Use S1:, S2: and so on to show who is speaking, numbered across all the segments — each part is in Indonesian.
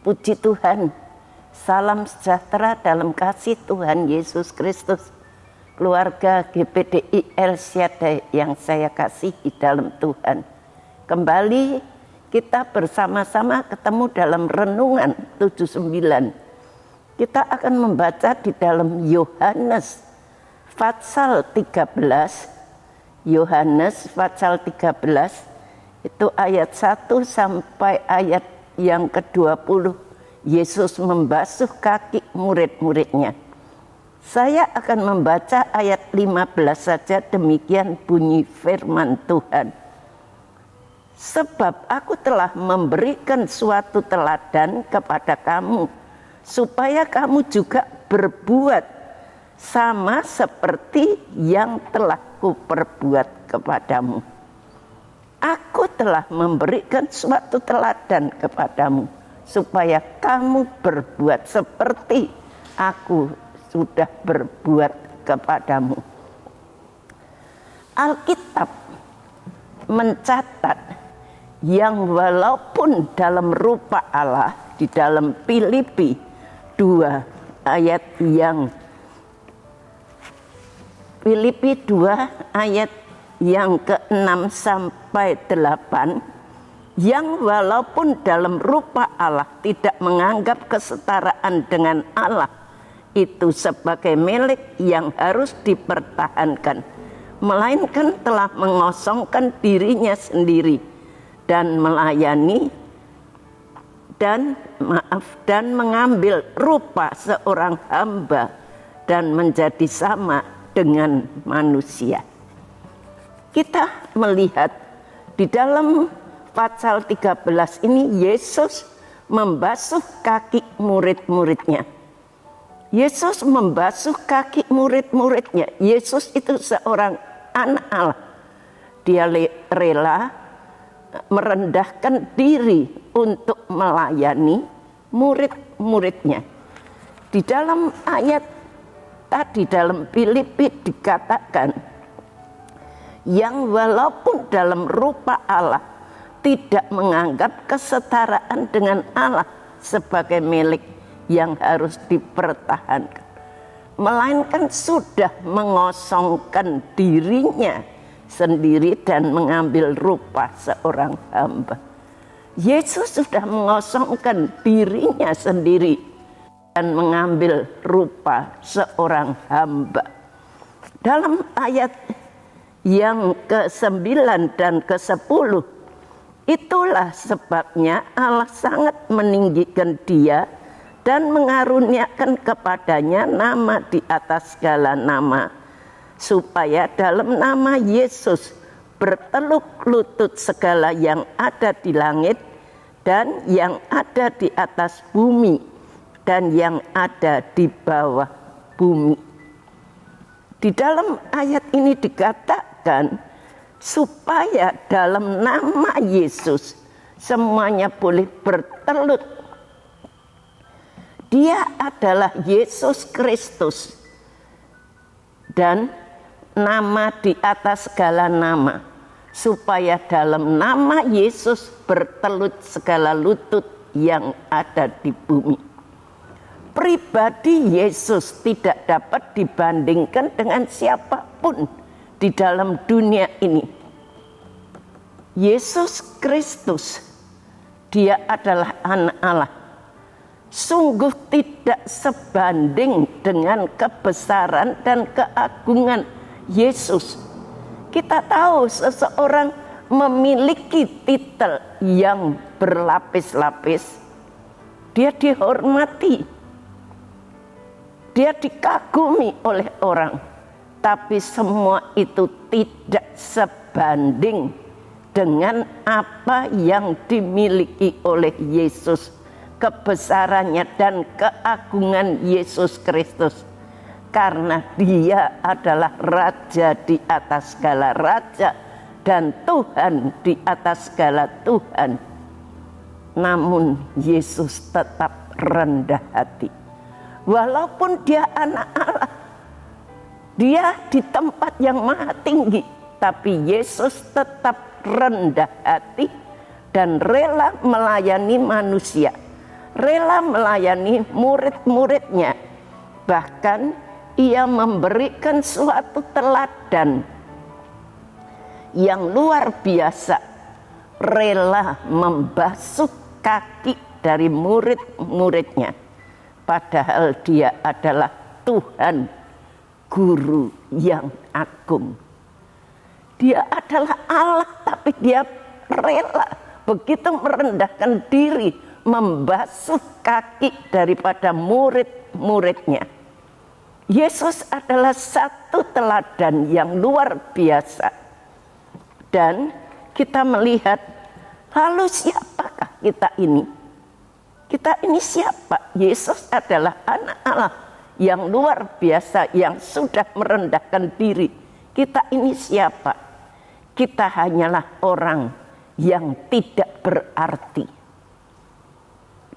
S1: Puji Tuhan, salam sejahtera dalam kasih Tuhan Yesus Kristus. Keluarga GPDI El Shaddai yang saya kasihi dalam Tuhan. Kembali kita bersama-sama ketemu dalam Renungan 79. Kita akan membaca di dalam Yohanes pasal 13. Yohanes pasal 13 itu ayat 1 sampai ayat yang ke-20. Yesus membasuh kaki murid-muridnya. Saya akan membaca ayat 15 saja, demikian bunyi firman Tuhan. Sebab aku telah memberikan suatu teladan kepada kamu, supaya kamu juga berbuat sama seperti yang telah kuperbuat kepadamu. Aku telah memberikan suatu teladan kepadamu, supaya kamu berbuat seperti aku sudah berbuat kepadamu. Alkitab mencatat yang walaupun dalam rupa Allah, di dalam Filipi 2 ayat yang ke-6 sampai 8, yang walaupun dalam rupa Allah tidak menganggap kesetaraan dengan Allah itu sebagai milik yang harus dipertahankan, melainkan telah mengosongkan dirinya sendiri dan melayani dan mengambil rupa seorang hamba dan menjadi sama dengan manusia. Kita melihat di dalam pasal 13 ini Yesus membasuh kaki murid-muridnya. Yesus membasuh kaki murid-muridnya. Yesus itu seorang anak Allah. Dia rela merendahkan diri untuk melayani murid-muridnya. Di dalam ayat tadi dalam Filipi dikatakan, yang walaupun dalam rupa Allah tidak menganggap kesetaraan dengan Allah sebagai milik yang harus dipertahankan, melainkan sudah mengosongkan dirinya sendiri dan mengambil rupa seorang hamba. Yesus sudah mengosongkan dirinya sendiri dan mengambil rupa seorang hamba. Dalam ayat yang ke-9 dan ke-10, itulah sebabnya Allah sangat meninggikan dia dan mengaruniakan kepadanya nama di atas segala nama, supaya dalam nama Yesus berteluk lutut segala yang ada di langit dan yang ada di atas bumi dan yang ada di bawah bumi. Di dalam ayat ini dikatakan supaya dalam nama Yesus semuanya boleh bertelut. Dia adalah Yesus Kristus dan nama di atas segala nama, supaya dalam nama Yesus bertelut segala lutut yang ada di bumi. Pribadi Yesus tidak dapat dibandingkan dengan siapapun di dalam dunia ini. Yesus Kristus, dia adalah anak Allah. Sungguh tidak sebanding dengan kebesaran dan keagungan Yesus. Kita tahu seseorang memiliki titel yang berlapis-lapis. Dia dihormati. Dia dikagumi oleh orang, tapi semua itu tidak sebanding dengan apa yang dimiliki oleh Yesus, kebesarannya dan keagungan Yesus Kristus. Karena dia adalah Raja di atas segala raja dan Tuhan di atas segala Tuhan. Namun Yesus tetap rendah hati. Walaupun dia anak Allah, dia di tempat yang maha tinggi, tapi Yesus tetap rendah hati dan rela melayani manusia, rela melayani murid-muridnya. Bahkan ia memberikan suatu teladan yang luar biasa, rela membasuh kaki dari murid-muridnya. Padahal dia adalah Tuhan, Guru yang agung. Dia adalah Allah, tapi dia rela begitu merendahkan diri, membasuh kaki daripada murid-muridnya. Yesus adalah satu teladan yang luar biasa. Dan kita melihat, lalu siapakah kita ini? Kita ini siapa? Yesus adalah anak Allah yang luar biasa, yang sudah merendahkan diri. Kita ini siapa? Kita hanyalah orang yang tidak berarti.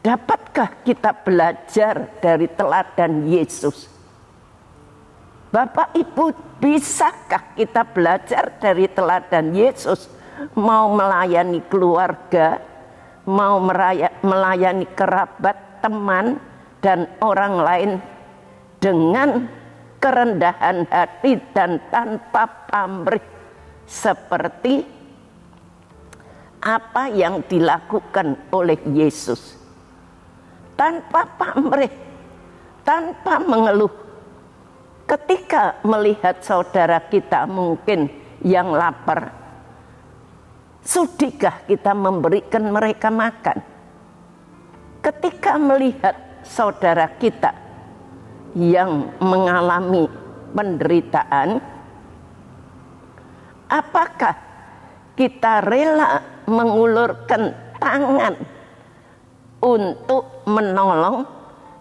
S1: Dapatkah kita belajar dari teladan Yesus? Bapak Ibu, bisakah kita belajar dari teladan Yesus? Mau melayani keluarga, mau melayani kerabat, teman, dan orang lain dengan kerendahan hati dan tanpa pamrih, seperti apa yang dilakukan oleh Yesus. Tanpa pamrih, tanpa mengeluh. Ketika melihat saudara kita mungkin yang lapar, sudikah kita memberikan mereka makan? Ketika melihat saudara kita yang mengalami penderitaan, apakah kita rela mengulurkan tangan untuk menolong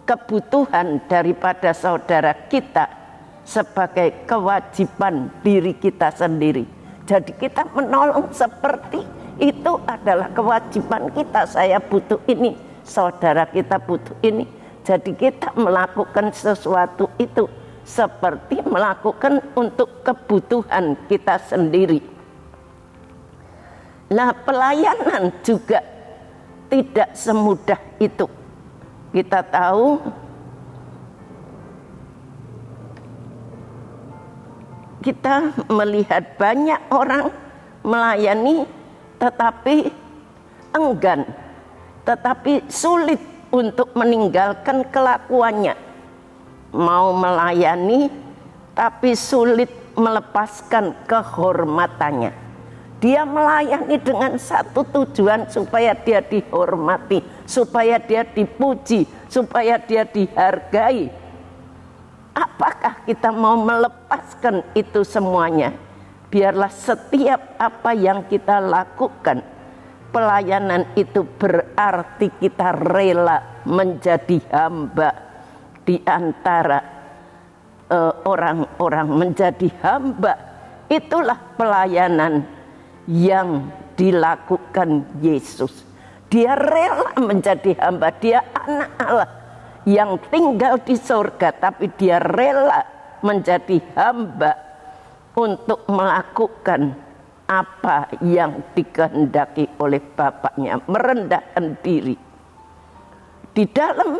S1: kebutuhan daripada saudara kita sebagai kewajiban diri kita sendiri? Jadi kita menolong seperti itu adalah kewajiban kita. Saya butuh ini, saudara kita butuh ini. Jadi kita melakukan sesuatu itu seperti melakukan untuk kebutuhan kita sendiri. Nah, pelayanan juga tidak semudah itu. Kita tahu kita melihat banyak orang melayani tetapi enggan, tetapi sulit untuk meninggalkan kelakuannya. Mau melayani tapi sulit melepaskan kehormatannya. Dia melayani dengan satu tujuan, supaya dia dihormati, supaya dia dipuji, supaya dia dihargai. Apakah kita mau melepaskan itu semuanya? Biarlah setiap apa yang kita lakukan, pelayanan itu berarti kita rela menjadi hamba di antara orang-orang, menjadi hamba. Itulah pelayanan yang dilakukan Yesus. Dia rela menjadi hamba, dia anak Allah yang tinggal di surga, tapi dia rela menjadi hamba untuk melakukan apa yang dikehendaki oleh Bapaknya, merendahkan diri. Di dalam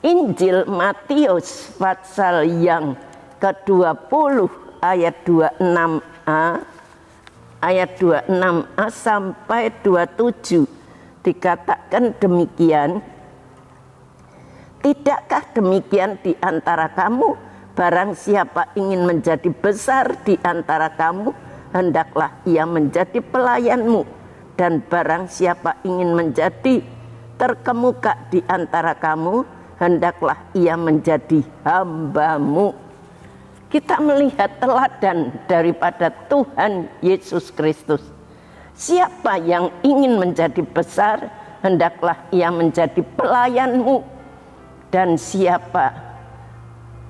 S1: Injil Matius pasal yang ke-20 ayat 26a, ayat 26a sampai 27 dikatakan demikian. Tidakkah demikian di antara kamu? Barang siapa ingin menjadi besar di antara kamu, hendaklah ia menjadi pelayanmu. Dan barang siapa ingin menjadi terkemuka di antara kamu, hendaklah ia menjadi hambamu. Kita melihat teladan daripada Tuhan Yesus Kristus. Siapa yang ingin menjadi besar, hendaklah ia menjadi pelayanmu. Dan siapa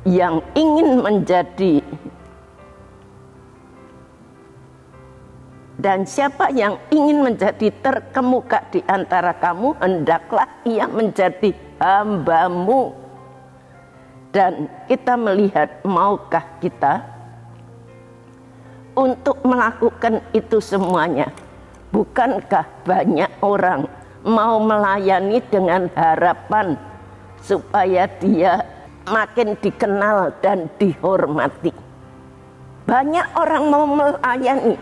S1: yang ingin menjadi terkemuka di antara kamu, hendaklah ia menjadi hambamu. Dan kita melihat, maukah kita untuk melakukan itu semuanya? Bukankah banyak orang mau melayani dengan harapan supaya dia makin dikenal dan dihormati. Banyak orang mau melayani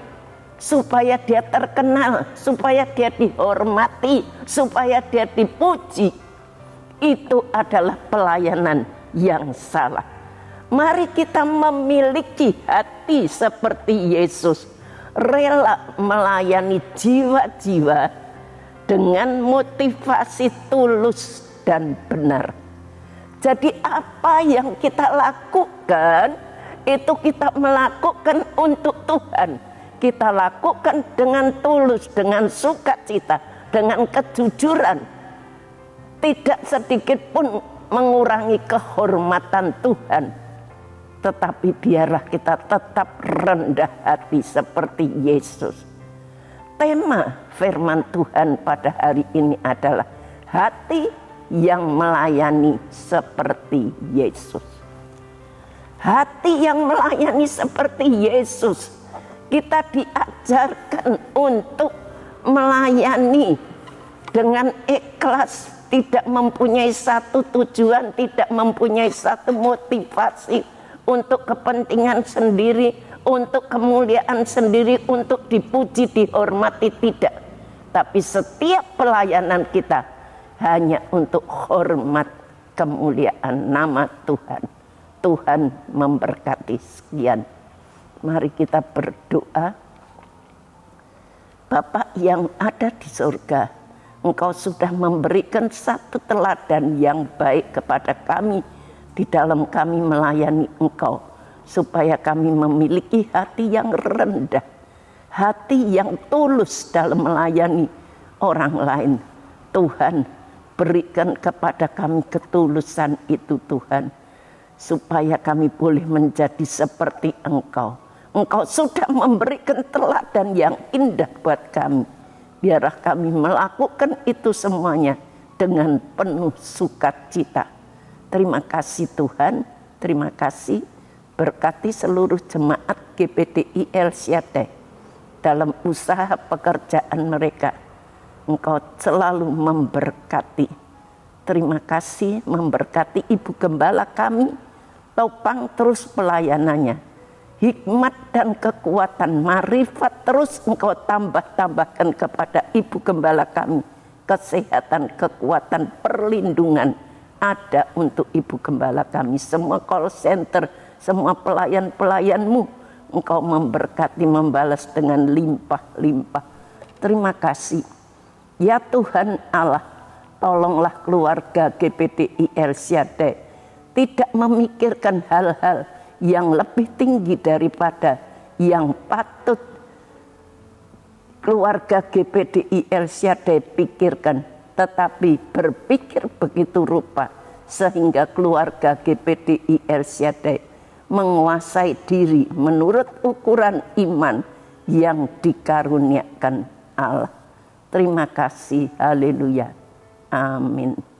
S1: supaya dia terkenal, supaya dia dihormati, supaya dia dipuji. Itu adalah pelayanan yang salah. Mari kita memiliki hati seperti Yesus, rela melayani jiwa-jiwa dengan motivasi tulus dan benar. Jadi apa yang kita lakukan, itu kita melakukan untuk Tuhan. Kita lakukan dengan tulus, dengan sukacita, dengan kejujuran. Tidak sedikit pun mengurangi kehormatan Tuhan. Tetapi biarlah kita tetap rendah hati seperti Yesus. Tema firman Tuhan pada hari ini adalah hati yang melayani seperti Yesus. Hati yang melayani seperti Yesus. Kita diajarkan untuk melayani dengan ikhlas, tidak mempunyai satu tujuan, tidak mempunyai satu motivasi untuk kepentingan sendiri, untuk kemuliaan sendiri, untuk dipuji, dihormati, tidak. Tapi setiap pelayanan kita hanya untuk hormat, kemuliaan nama Tuhan. Tuhan memberkati. Sekian. Mari kita berdoa. Bapa yang ada di surga, Engkau sudah memberikan satu teladan yang baik kepada kami di dalam kami melayani Engkau, supaya kami memiliki hati yang rendah, hati yang tulus dalam melayani orang lain. Tuhan, berikan kepada kami ketulusan itu Tuhan, supaya kami boleh menjadi seperti Engkau. Engkau sudah memberikan teladan yang indah buat kami. Biarlah kami melakukan itu semuanya dengan penuh sukacita. Terima kasih Tuhan, terima kasih. Berkati seluruh jemaat GPDI El Shaddai dalam usaha pekerjaan mereka. Engkau selalu memberkati. Terima kasih, memberkati Ibu Gembala kami. Topang terus pelayanannya. Hikmat dan kekuatan, marifat terus Engkau tambahkan kepada Ibu Gembala kami. Kesehatan, kekuatan, perlindungan ada untuk Ibu Gembala kami. Semua call center, semua pelayan-pelayan-Mu, Engkau memberkati, membalas dengan limpah-limpah. Terima kasih. Ya Tuhan Allah, tolonglah keluarga GPDI El Shaddai tidak memikirkan hal-hal yang lebih tinggi daripada yang patut keluarga GPDI El Shaddai pikirkan, tetapi berpikir begitu rupa sehingga keluarga GPDI El Shaddai menguasai diri menurut ukuran iman yang dikaruniakan Allah. Terima kasih, haleluya, amin.